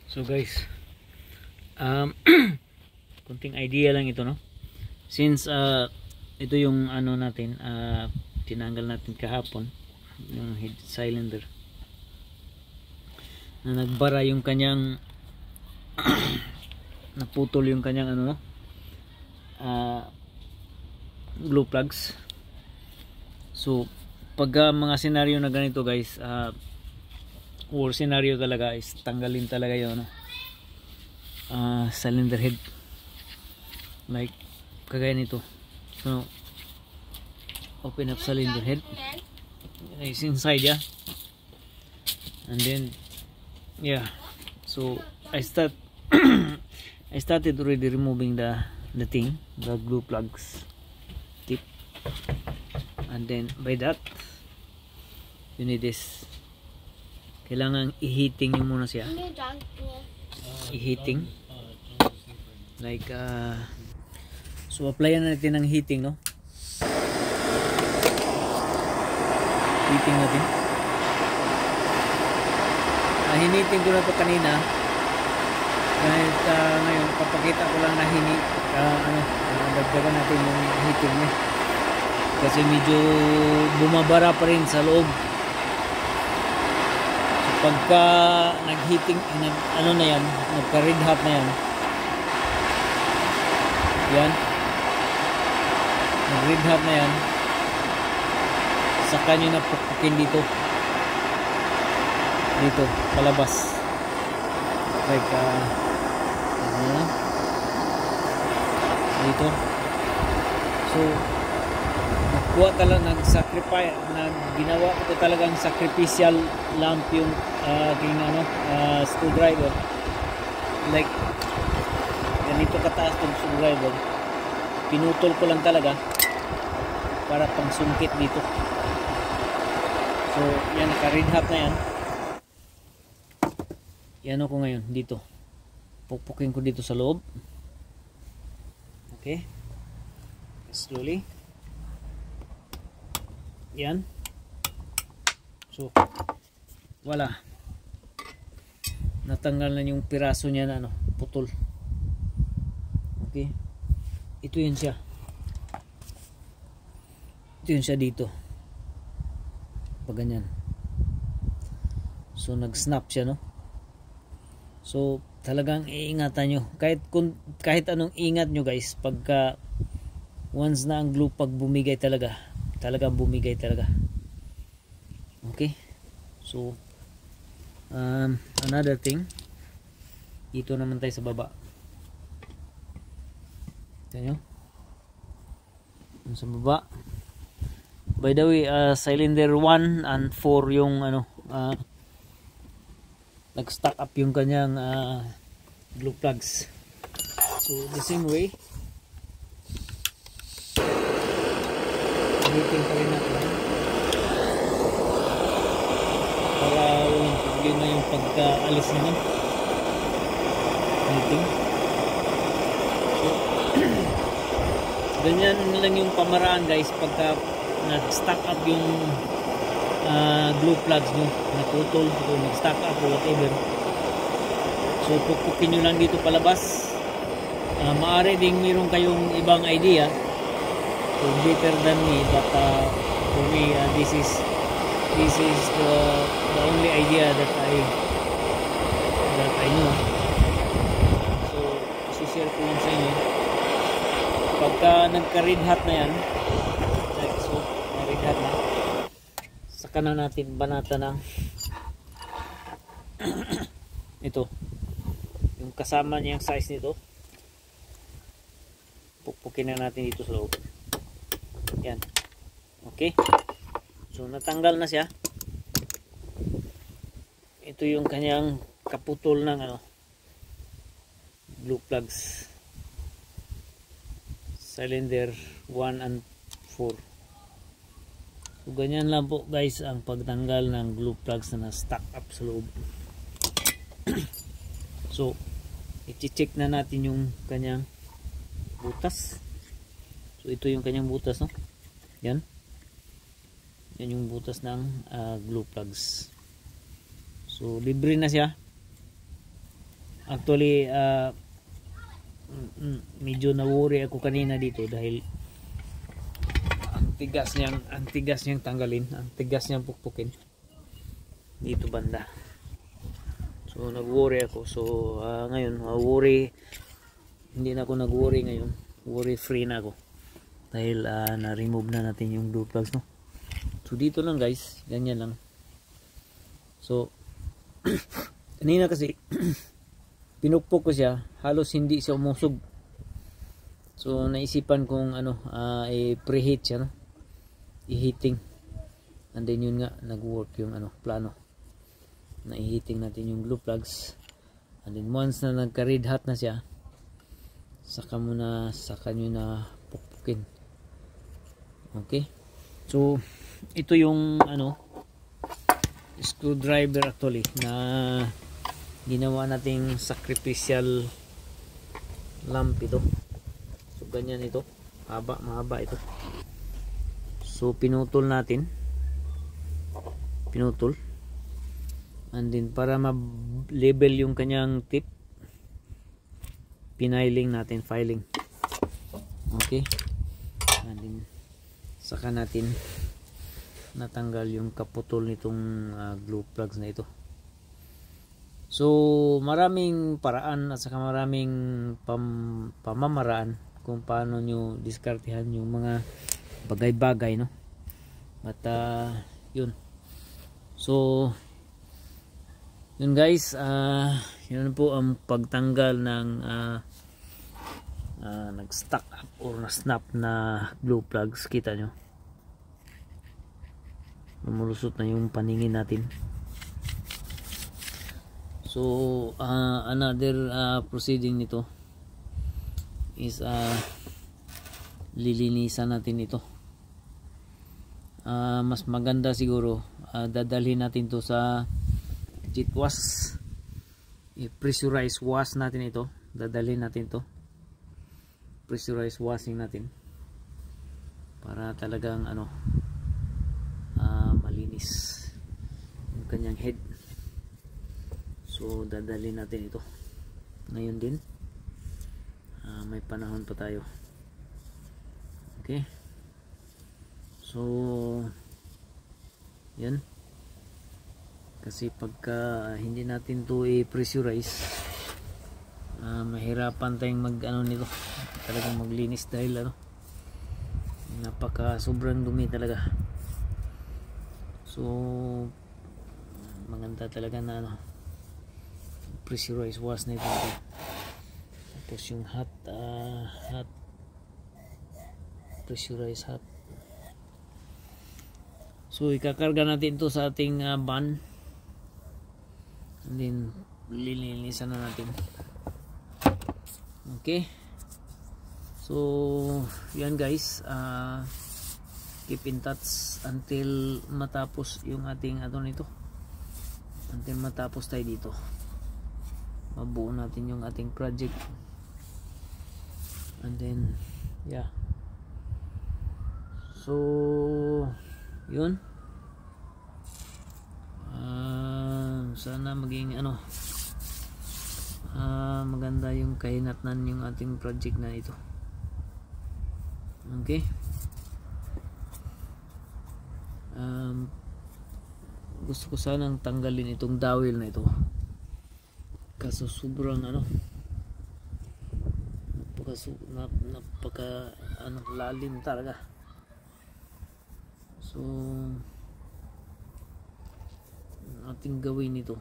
So guys, kunting idea lang ito, no? Since ito yung ano natin, tinanggal natin kahapon yung head cylinder na nagbara yung kanyang naputol yung kanyang ano, no? Glue plugs. So pag mga senaryo na ganito guys, or scenario talaga is tanggalin talaga yun, no? Cylinder head like kagaya nito. So open up cylinder head, it's inside, yeah, and then yeah, so I started already removing the thing, the glue plugs tip, and then by that you need this. Kailangan i-heating nyo muna siya. I-heating. Like, so applyan na natin ng heating, no? Heating natin. Hiniting ko na ito kanina. Kahit ngayon, papakita ko lang na dagdagan natin yung heating niya. Kasi medyo bumabara pa rin sa loob. Pagka nag-heating, ano na yan, nagka-red hot na yan, nag-red hot na yan, saka nyo na pupukin dito, palabas, like dito. So kuha talaga, nag-sacrifice, ginawa ko talagang sacrificial lamp yung aking screwdriver. Like ganito kataas yung screwdriver, pinutol ko lang talaga para pang sungkit dito. So yan, naka-red hot na yan. Yan ako ngayon dito, pukpukin ko dito sa loob. Okay, slowly. Yan. So wala, natanggal na yung piraso niya na putol. Okay, ito yun siya, dito pag ganyan. So nag snap siya, no? So talagang iingatan nyo, kahit anong ingat nyo guys, pagka once na ang glue pag bumigay talagang bumigay talaga. Okay, so another thing, dito naman tayo sa baba. Tignan nyo sa baba. By the way, cylinder 1 and 4 yung nag-stack up yung kanyang glue plugs. So the same way, heating pa rin natin para walang problema yung pagkaalis naman. Heating. So ganyan lang yung pamaraan guys pagka nag-stack up yung glue plugs nyo, naputol o nag-stack up o whatever. So pupukin nyo lang dito palabas. Maaari ding mayroon kayong ibang idea, better than me, but for me, this is the only idea that I know. So isi-share ko lang sa inyo. Pagka nagka-red hot na yan, like so, red hot na, saka na natin banata ng ito, yung kasama niyang size nito, pupukin na natin dito sa loob. Yan. Okay, so natanggal na siya. Ito yung kanyang kaputol ng glue plugs, cylinder 1 and 4. So ganyan lang po guys ang pagtanggal ng glue plugs na na-stack up sa loob. So i-check na natin yung kanyang butas. So ito yung kanyang butas, no? Yan yung butas ng glue plugs. So libre na siya. Actually, medyo na-worry ako kanina dito dahil ang tigas niyang tanggalin, ang tigas niyang pukpukin dito banda. So nag-worry ako. So ngayon, hindi na ako nag-worry ngayon. Worry free na ako dahil na-remove na natin yung glue plugs, no? So dito lang guys, ganyan lang. So kanina kasi pinukpok ko siya, halos hindi siya umusog. So naisipan kong i-preheat siya, no? I-heating. And then yun nga, nag-work yung plano. Na i-heating natin yung glue plugs. And then once na nagka-red hot na siya, saka nyo na pukpukin. Okay? So ito yung screwdriver actually na ginawa nating sacrificial lamp ito. So ganyan ito, mahaba ito. So pinutol and then para ma-label yung kanyang tip, filing natin. Okay, and then saka natin natanggal yung kaputol nitong glue plugs na ito. So maraming paraan at saka maraming pamamaraan kung paano nyo diskartehan yung mga bagay-bagay, no? But yun. So yun guys, yun po ang pagtanggal ng nag-stuck up or na-snap na glue plugs. Kita nyo, lumulusot na yung paningin natin. So another proceeding nito is lilinisan natin ito. Mas maganda siguro dadalhin natin to sa jet wash, pressurized wash natin ito. Dadalhin natin to, pressurized washing natin para talagang malinis yung kanyang head. So dadalhin natin ito ngayon din. May panahon pa tayo. Okay, so yan, kasi pagka hindi natin to i-pressurize, mahirapan tayong nito, talagang maglinis dahil napaka sobrang dumi talaga. So maganda talaga na pressurized wash na ito. Tapos yung hot pressurized hot. So ikakarga natin ito sa ating van, and then lilinisan na natin. Okay, so yan guys, keep in touch until matapos yung ating nito, until matapos tayo dito, mabuo natin yung ating project. And then yeah, so yun, sana maging maganda yung kahinatnan yung ating project na ito. Okay, gusto ko sanang tanggalin itong dowel na ito, kaso sobrang napaka lalim talaga. So ating gawin ito,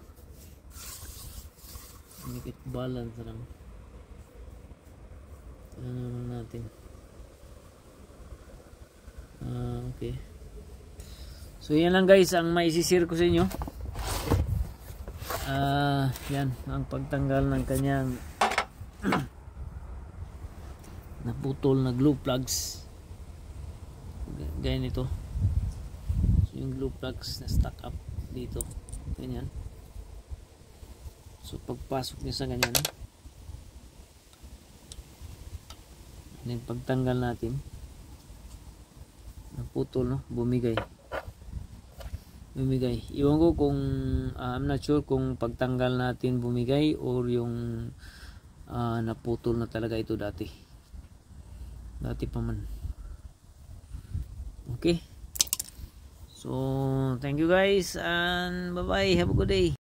make it balance lang natin. Okay, so yan lang guys ang maisishare ko sa inyo. Yan ang pagtanggal ng kanyang naputol na glue plugs, ganyan ito. So yung glue plugs na stuck up dito, ganyan. So pagpasok niya sa ganyan, and pagtanggal natin, naputol, bumigay. bumigay. Iwan ko kung I'm not sure kung pagtanggal natin bumigay or yung naputol na talaga ito dati pa man. Okay, so thank you guys and bye bye, have a good day.